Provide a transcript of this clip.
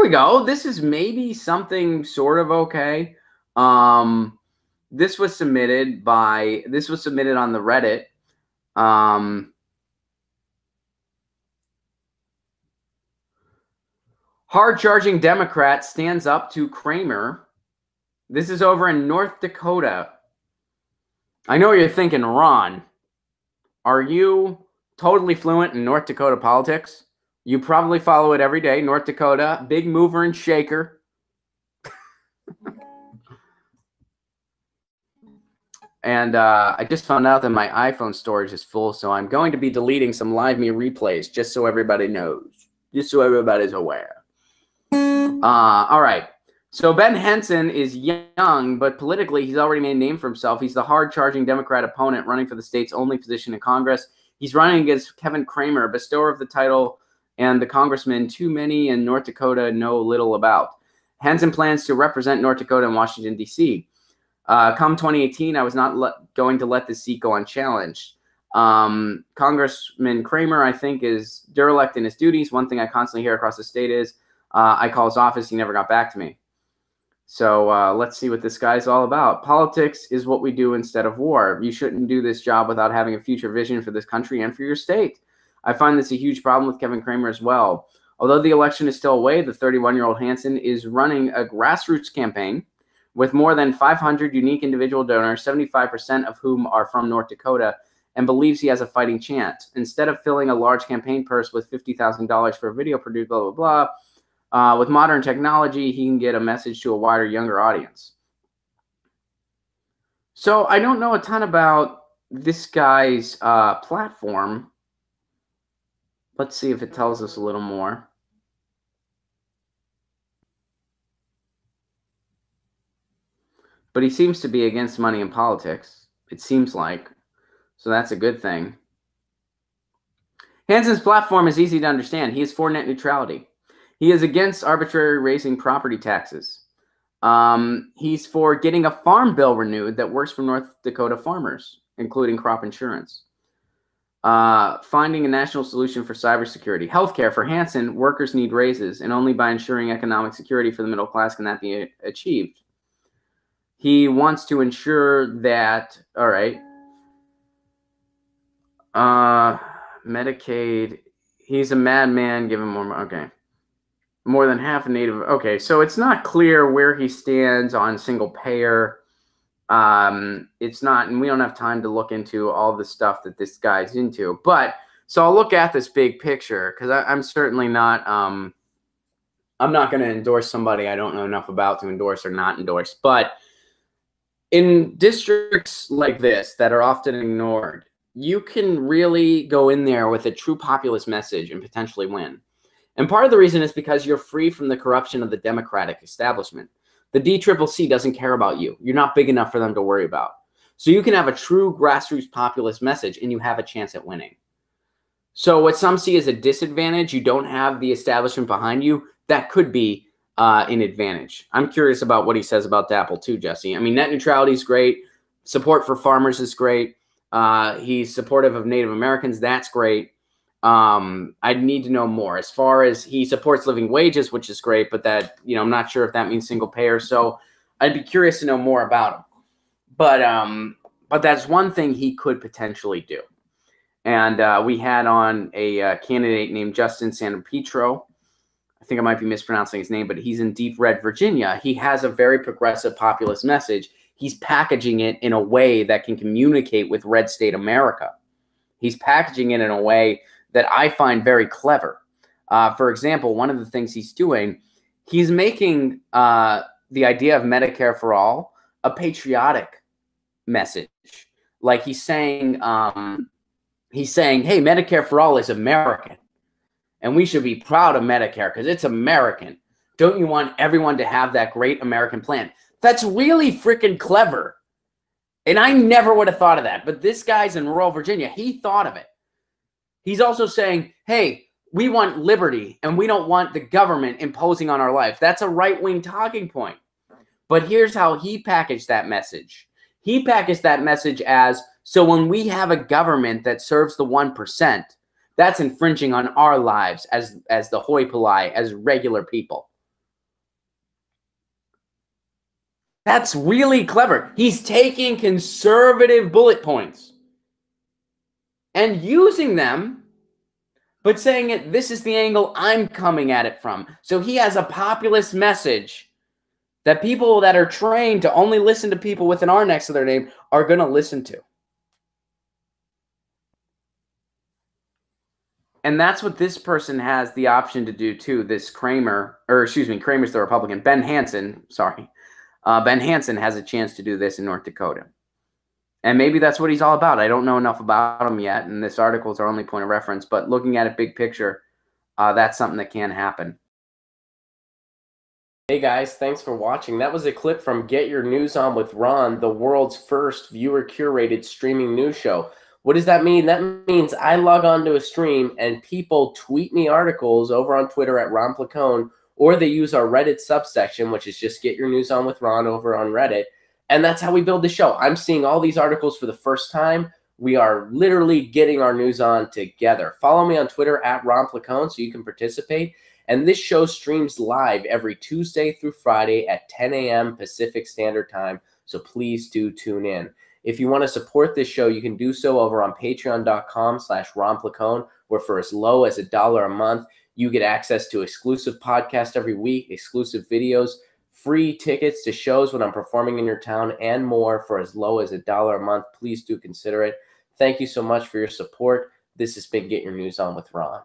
here we go. This is maybe something sort of okay. This was submitted on the Reddit. Hard-charging Democrat stands up to Kramer. This is over in North Dakota. I know you're thinking, Ron, are you totally fluent in North Dakota politics? You probably follow it every day. North Dakota, big mover and shaker. And I just found out that my iPhone storage is full, so I'm going to be deleting some Live Me replays just so everybody knows, just so everybody's aware. All right. So Ben Henson is young, but politically he's already made a name for himself. He's the hard-charging Democrat opponent running for the state's only position in Congress. He's running against Kevin Kramer, bestower of the title and the congressman too many in North Dakota know little about. Henson plans to represent North Dakota and Washington, D.C. Come 2018, I was not going to let this seat go unchallenged. Congressman Kramer, I think, is derelict in his duties. One thing I constantly hear across the state is, I call his office, he never got back to me. So let's see what this guy's all about. Politics is what we do instead of war. You shouldn't do this job without having a future vision for this country and for your state. I find this a huge problem with Kevin Kramer as well. Although the election is still away, the 31-year-old Hanson is running a grassroots campaign with more than 500 unique individual donors, 75% of whom are from North Dakota, and believes he has a fighting chance. Instead of filling a large campaign purse with $50,000 for a video produced, blah, blah, blah, with modern technology, he can get a message to a wider, younger audience. So I don't know a ton about this guy's platform. Let's see if it tells us a little more. But he seems to be against money in politics, it seems like. So that's a good thing. Hanson's platform is easy to understand. He is for net neutrality. He is against arbitrary raising property taxes. He's for getting a farm bill renewed that works for North Dakota farmers, including crop insurance. Finding a national solution for cybersecurity. Healthcare. For Hanson, workers need raises, and only by ensuring economic security for the middle class can that be achieved. He wants to ensure that, all right, Medicaid, he's a madman, give him more, okay. More than half a native. Okay, so it's not clear where he stands on single payer. It's not, and we don't have time to look into all the stuff that this guy's into. But so I'll look at this big picture because I'm certainly not. I'm not going to endorse somebody I don't know enough about to endorse or not endorse. But in districts like this that are often ignored, you can really go in there with a true populist message and potentially win. And part of the reason is because you're free from the corruption of the Democratic establishment. The DCCC doesn't care about you. You're not big enough for them to worry about. So you can have a true grassroots populist message and you have a chance at winning. So what some see as a disadvantage, you don't have the establishment behind you, that could be an advantage. I'm curious about what he says about DAPL too, Jesse. I mean, net neutrality is great. Support for farmers is great. He's supportive of Native Americans. That's great. I'd need to know more. As far as he supports living wages, which is great, but that, you know, I'm not sure if that means single payer. So I'd be curious to know more about him. But that's one thing he could potentially do. And we had on a candidate named Justin Santopietro. I think I might be mispronouncing his name, but he's in Deep Red, Virginia. He has a very progressive populist message. He's packaging it in a way that can communicate with red state America. He's packaging it in a way that I find very clever. For example, one of the things he's doing, he's making the idea of Medicare for all a patriotic message. Like he's saying, hey, Medicare for all is American. And we should be proud of Medicare because it's American. Don't you want everyone to have that great American plan? That's really freaking clever. And I never would have thought of that. But this guy's in rural Virginia. He thought of it. He's also saying, hey, we want liberty and we don't want the government imposing on our life. That's a right-wing talking point. But here's how he packaged that message. He packaged that message as, so when we have a government that serves the 1%, that's infringing on our lives as the hoi polloi, as regular people. That's really clever. He's taking conservative bullet points and using them, but saying it, this is the angle I'm coming at it from. So he has a populist message that people that are trained to only listen to people with an R next to their name are going to listen to. And that's what this person has the option to do too. This Kramer's the Republican. Ben Hansen has a chance to do this in North Dakota. And maybe that's what he's all about. I don't know enough about him yet, and this article is our only point of reference. But looking at it big picture, that's something that can happen. Hey guys, thanks for watching. That was a clip from Get Your News On with Ron, the world's first viewer-curated streaming news show. What does that mean? That means I log on to a stream and people tweet me articles over on Twitter at Ron Placone, or they use our Reddit subsection, which is just Get Your News On with Ron over on Reddit. And that's how we build the show. I'm seeing all these articles for the first time. We are literally getting our news on together. Follow me on Twitter at Ron Placone so you can participate. And this show streams live every Tuesday through Friday at 10 a.m. Pacific Standard Time. So please do tune in. If you want to support this show, you can do so over on patreon.com/Ron Placone, where for as low as $1 a month, you get access to exclusive podcasts every week, exclusive videos, free tickets to shows when I'm performing in your town, and more for as low as $1 a month. Please do consider it. Thank you so much for your support. This has been Get Your News On with Ron.